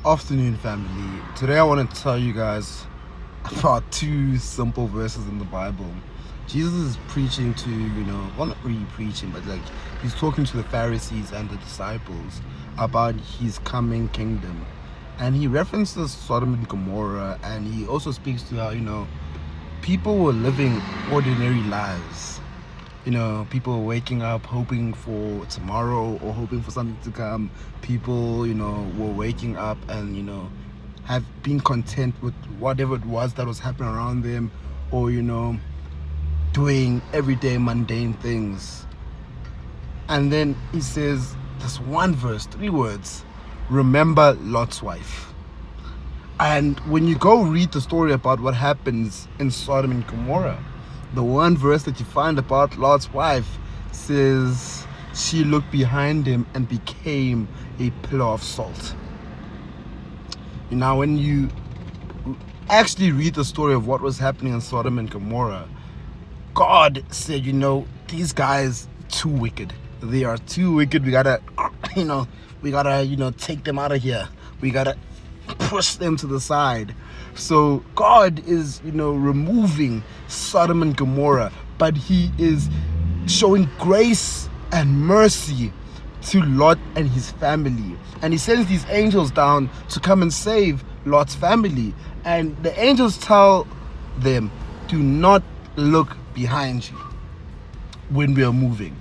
Afternoon, family. Today I want to tell you guys about two simple verses in the Bible. Jesus is preaching to, well, not really preaching, but like he's talking to the Pharisees and the disciples about his coming kingdom. And he references Sodom and Gomorrah, and he also speaks to how, people were living ordinary lives. People waking up hoping for tomorrow or hoping for something to come. People, were waking up and, have been content with whatever it was that was happening around them, or, doing everyday mundane things. And then he says this one verse, 3 words: remember Lot's wife. And when you go read the story about what happens in Sodom and Gomorrah, the one verse that you find about Lot's wife says she looked behind him and became a pillar of salt. Now, when you actually read the story of what was happening in Sodom and Gomorrah, God said, these guys too wicked. They are too wicked. We gotta, take them out of here. We gotta push them to the side. So God is, removing Sodom and Gomorrah, but he is showing grace and mercy to Lot and his family. And he sends these angels down to come and save Lot's family. And the angels tell them, do not look behind you when we are moving.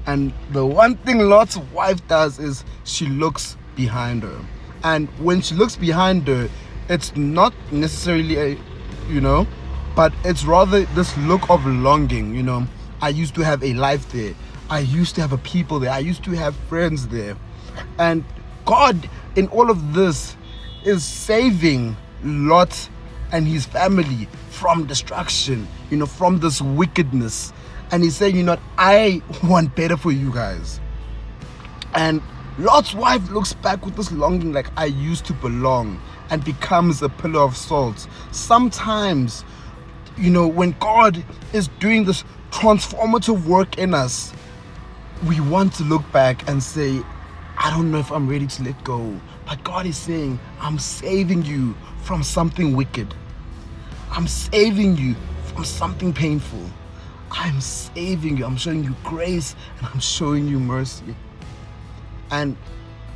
And the one thing Lot's wife does is she looks behind her. And when she looks behind her, it's not necessarily but it's rather this look of longing. I used to have a life there. I used to have a people there. I used to have friends there. And God, in all of this, is saving Lot and his family from destruction, from this wickedness. And he's saying, I want better for you guys. And Lot's wife looks back with this longing, like, I used to belong, and becomes a pillar of salt. Sometimes, when God is doing this transformative work in us, we want to look back and say, I don't know if I'm ready to let go. But God is saying, I'm saving you from something wicked. I'm saving you from something painful. I'm saving you. I'm showing you grace, and I'm showing you mercy. And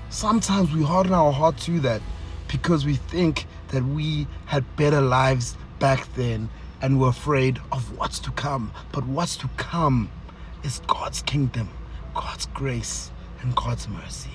sometimes we harden our heart to that because we think that we had better lives back then and we're afraid of what's to come. But what's to come is God's kingdom, God's grace, and God's mercy.